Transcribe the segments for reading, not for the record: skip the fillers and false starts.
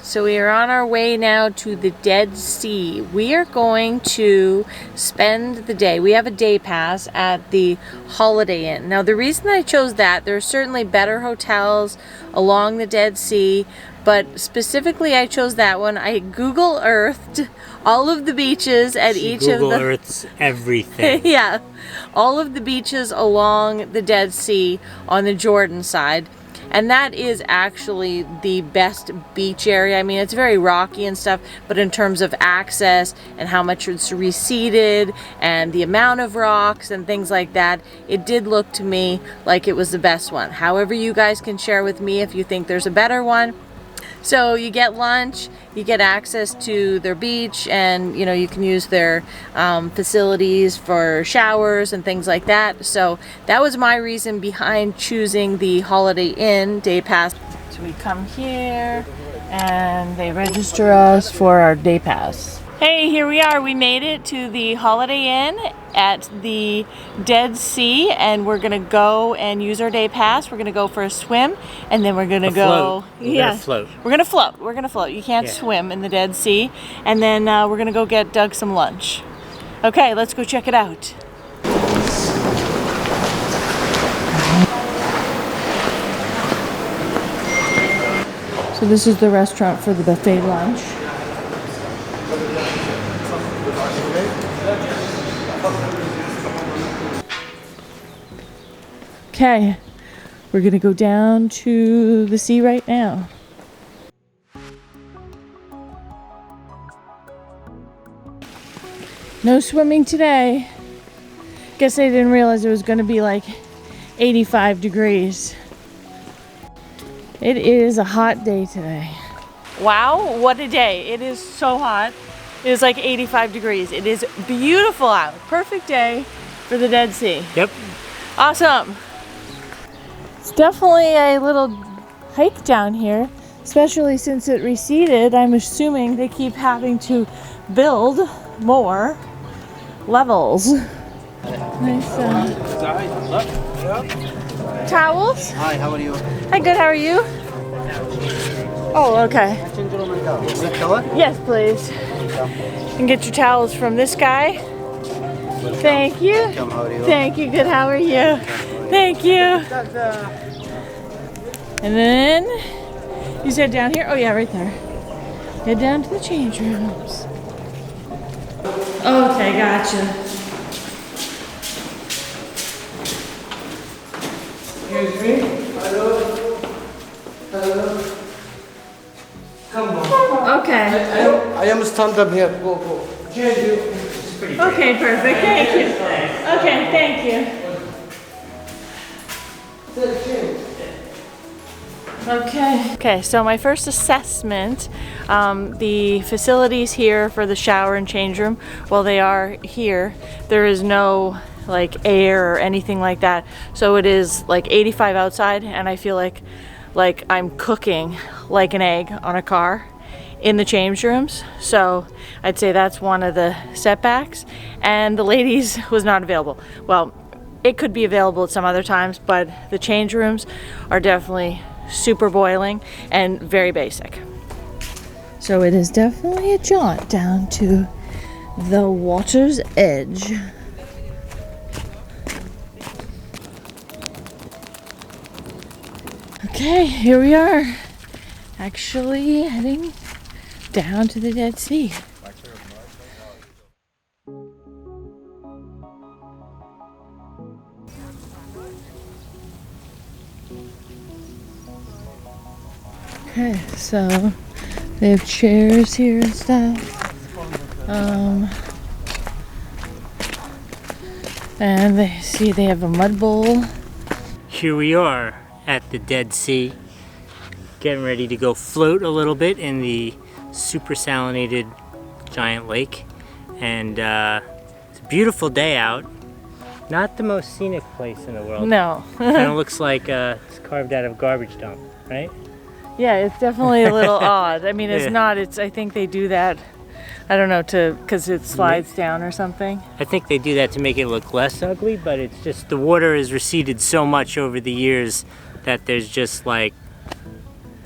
So we are on our way now to the Dead Sea. We are going to spend the day. We have a day pass at the Holiday Inn. Now the reason I chose that, there are certainly better hotels along the Dead Sea, but specifically I chose that one. I Google Earthed all of the beaches at each of the... Google Earth's everything. Yeah, all of the beaches along the Dead Sea on the Jordan side. And that is actually the best beach area. I mean, it's very rocky and stuff, but in terms of access and how much it's receded and the amount of rocks and things like that, it did look to me like it was the best one. However, you guys can share with me if you think there's a better one. So you get lunch, you get access to their beach, and you know, you can use their facilities for showers and things like that. So that was my reason behind choosing the Holiday Inn day pass. So we come here and they register us for our day pass. Hey, here we are. We made it to the Holiday Inn at the Dead Sea, and we're gonna go and use our day pass. We're gonna go for a swim, and then we're gonna go. Yeah, float. We're gonna float. We're gonna float. You can't swim in the Dead Sea, and then we're gonna go get Doug some lunch. Okay, let's go check it out. So this is the restaurant for the buffet lunch. Okay, we're gonna go down to the sea right now. No swimming today. Guess I didn't realize it was gonna be like 85 degrees. It is a hot day today. Wow, what a day. It is so hot. It is like 85 degrees. It is beautiful out. Perfect day for the Dead Sea. Yep. Awesome. It's definitely a little hike down here, especially since it receded. I'm assuming they keep having to build more levels. Nice towels. Hi, how are you? Hi, good. How are you? Oh, okay. Yes, please. You can get your towels from this guy. Thank you. Thank you. Good. How are you? Thank you. And then you said down here. Oh yeah, right there. Head down to the change rooms. Okay, gotcha. Excuse me. Hello. Hello. Come on. Okay. I am stand up here. Go. Change you. Okay, perfect. Thank you. Okay, thank you. Okay, so my first assessment, the facilities here for the shower and change room, while they are here, there is no like air or anything like that. So it is like 85 outside, and I feel like I'm cooking like an egg on a car in the change rooms. So I'd say that's one of the setbacks. And the ladies was not available. Well, it could be available at some other times, but the change rooms are definitely super boiling and very basic. So it is definitely a jaunt down to the water's edge. Okay, here we are, actually heading down to the Dead Sea. Okay, so they have chairs here and stuff. And they have a mud bowl. Here we are at the Dead Sea, getting ready to go float a little bit in the super salinated giant lake. And it's a beautiful day out. Not the most scenic place in the world. No. Kind of looks like it's carved out of a garbage dump, right? Yeah, it's definitely a little odd. I mean, it's not. I think they do that, I don't know, because it slides down or something. I think they do that to make it look less ugly, but it's just the water has receded so much over the years that there's just like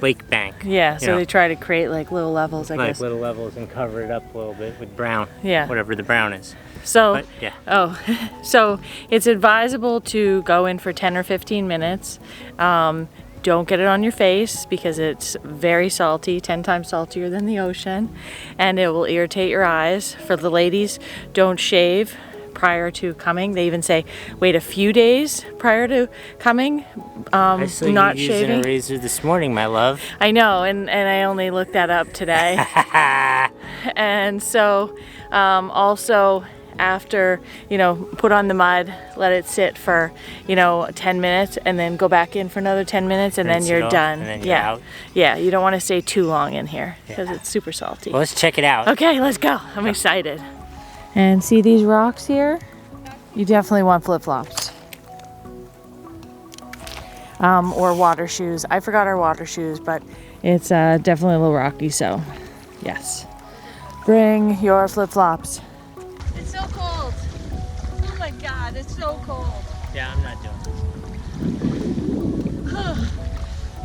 lake bank. Yeah, you so know, they try to create like little levels, I like guess. little levels and cover it up a little bit with brown. Yeah. Whatever the brown is. So, But, yeah. oh, so it's advisable to go in for 10 or 15 minutes. Don't get it on your face because it's very salty, 10 times saltier than the ocean, and it will irritate your eyes. For the ladies, don't shave prior to coming. They even say wait a few days prior to coming. I saw not you shaving. using a razor this morning, my love. I know, and I only looked that up today. And so also after, you know, put on the mud, let it sit for, you know, 10 minutes and then go back in for another 10 minutes and Rinse then it you're off, done. and then you're yeah. out. Yeah, you don't want to stay too long in here because it's super salty. Well, let's check it out. Okay, let's go. I'm excited. And see these rocks here? You definitely want flip-flops. Or water shoes. I forgot our water shoes, but it's definitely a little rocky, so yes. Bring your flip-flops. It's so cold. Oh my God, it's so cold. Yeah, I'm not doing this.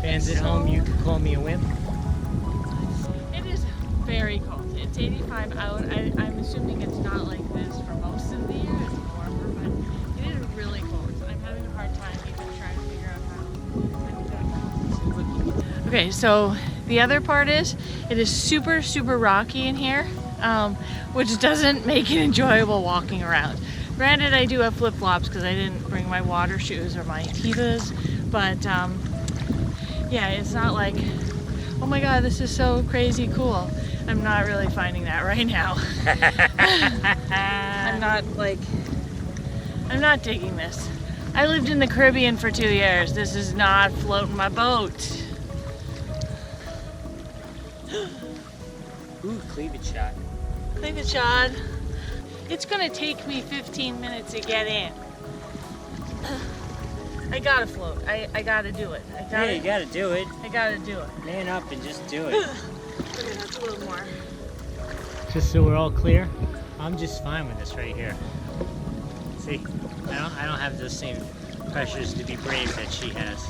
Fans at home, you could call me a wimp. It is very cold. It's 85 out. I'm assuming it's not like this for most of the year. It's warmer, but it is really cold. I'm having a hard time even trying to figure out how I'm going to. Okay, so the other part is it is super, super rocky in here, which doesn't make it enjoyable walking around. Granted, I do have flip-flops because I didn't bring my water shoes or my Tevas, but yeah, it's not like, oh my God, this is so crazy cool. I'm not really finding that right now. I'm not digging this. I lived in the Caribbean for 2 years. This is not floating my boat. Ooh, cleavage shot. Cleavage shot. It's gonna take me 15 minutes to get in. I gotta float. I gotta do it. Yeah, you gotta do it. I gotta do it. Man up and just do it. Okay, that's a little more. Just so we're all clear, I'm just fine with this right here. See, I don't have those same pressures to be brave that she has.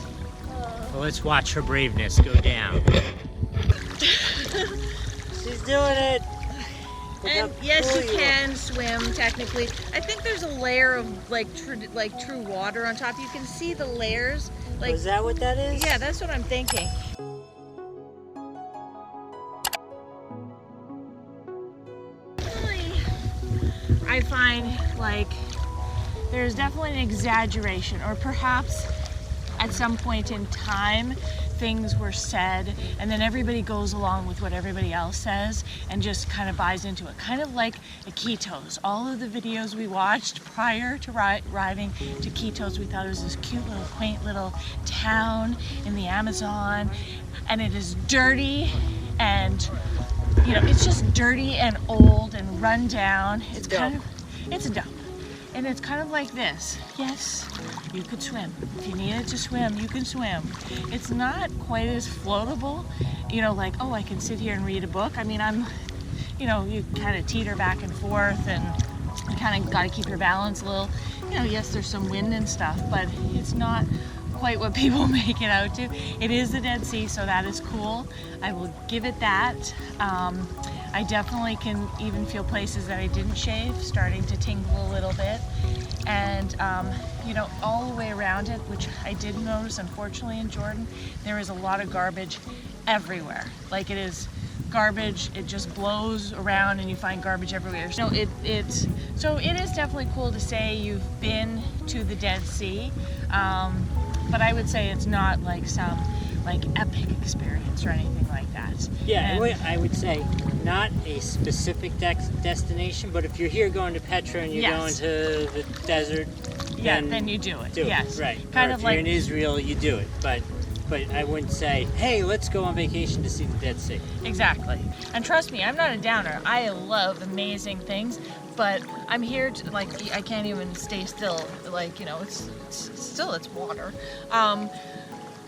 Well, let's watch her braveness go down. She's doing it. And yes, you can swim technically. I think there's a layer of like true water on top. You can see the layers. Like, is that what that is? Yeah, that's what I'm thinking. I find like there's definitely an exaggeration, or perhaps at some point in time things were said and then everybody goes along with what everybody else says and just kind of buys into it, kind of like Iquitos. All of the videos we watched prior to arriving to Iquitos, we thought it was this cute little quaint little town in the Amazon, and it is dirty and, you know, it's just dirty and old and run down. It's kind of, it's a dump. And it's kind of like this. Yes, you could swim. If you needed to swim, you can swim. It's not quite as floatable, you know, like, oh, I can sit here and read a book. I mean, you know, you kind of teeter back and forth and you kind of got to keep your balance a little. You know, yes, there's some wind and stuff, but it's not quite what people make it out to. It is the Dead Sea, so that is cool. I will give it that. I definitely can even feel places that I didn't shave starting to tingle a little bit. And, you know, all the way around it, which I did notice, unfortunately, in Jordan, there is a lot of garbage everywhere. Like, it is garbage, it just blows around and you find garbage everywhere. So it is definitely cool to say you've been to the Dead Sea, but I would say it's not like some like epic experience or anything like that. Yeah, I would say not a specific destination, but if you're here going to Petra and you're going to the desert, then you do it. Yes, right. Kind or of if like you're in Israel, you do it. But I wouldn't say, hey, let's go on vacation to see the Dead Sea. Exactly. And trust me, I'm not a downer. I love amazing things, but I'm here to, like, I can't even stay still. Like, you know, it's water.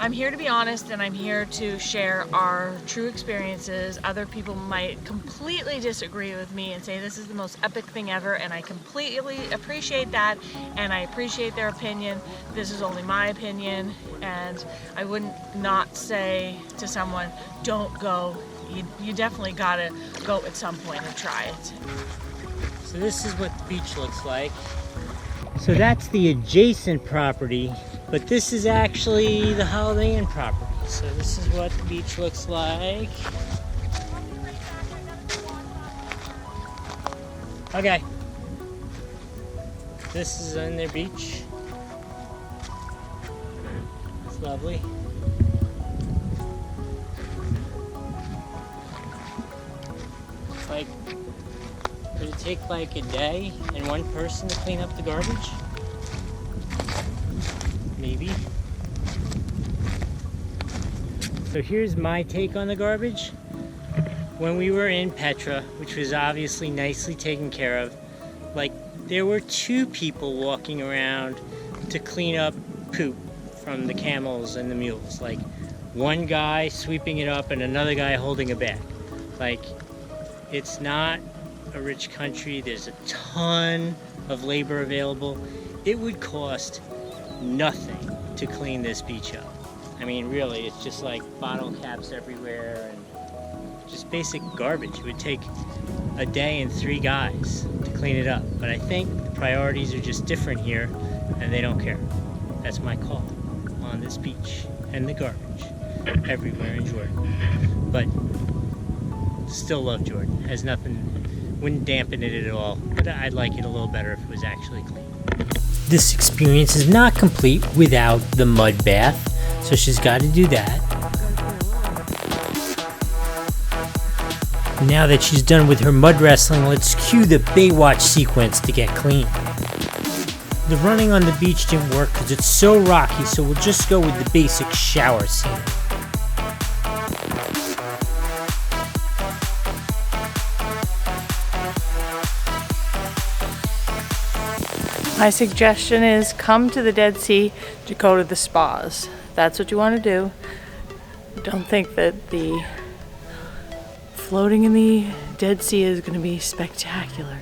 I'm here to be honest, and I'm here to share our true experiences. Other people might completely disagree with me and say this is the most epic thing ever, and I completely appreciate that, and I appreciate their opinion. This is only my opinion, and I wouldn't not say to someone, don't go. You definitely gotta go at some point and try it. So this is what the beach looks like. So that's the adjacent property, but this is actually the Holiday Inn property. So this is what the beach looks like. Okay. This is on their beach. It's lovely. It's like, would it take like a day and one person to clean up the garbage? Maybe. So here's my take on the garbage. When we were in Petra, which was obviously nicely taken care of, like there were 2 people walking around to clean up poop from the camels and the mules. Like one guy sweeping it up and another guy holding a bag. Like, it's not a rich country. There's a ton of labor available. It would cost nothing to clean this beach up. I mean, really, it's just like bottle caps everywhere and just basic garbage. It would take a day and 3 guys to clean it up. But I think the priorities are just different here, and they don't care. That's my call on this beach and the garbage everywhere in Jordan. But still love Jordan. Has nothing, wouldn't dampen it at all. But I'd like it a little better if it was actually clean. This experience is not complete without the mud bath, so she's got to do that. Now that she's done with her mud wrestling, let's cue the Baywatch sequence to get clean. The running on the beach didn't work because it's so rocky, so we'll just go with the basic shower scene. My suggestion is come to the Dead Sea to go to the spas. That's what you want to do. Don't think that the floating in the Dead Sea is going to be spectacular.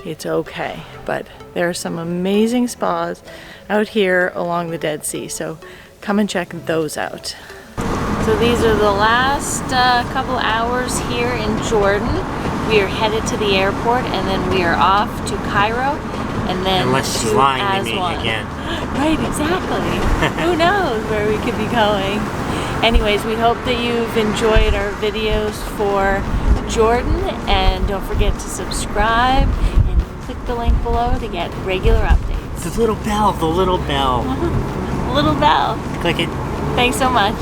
It's okay, but there are some amazing spas out here along the Dead Sea, so come and check those out. So these are the last couple hours here in Jordan. We are headed to the airport, and then we are off to Cairo, and then unless she's lying to me again. Right, exactly. Who knows where we could be going. Anyways, we hope that you've enjoyed our videos for Jordan, and don't forget to subscribe and click the link below to get regular updates. The little bell, the little bell. Little bell. Click it. Thanks so much.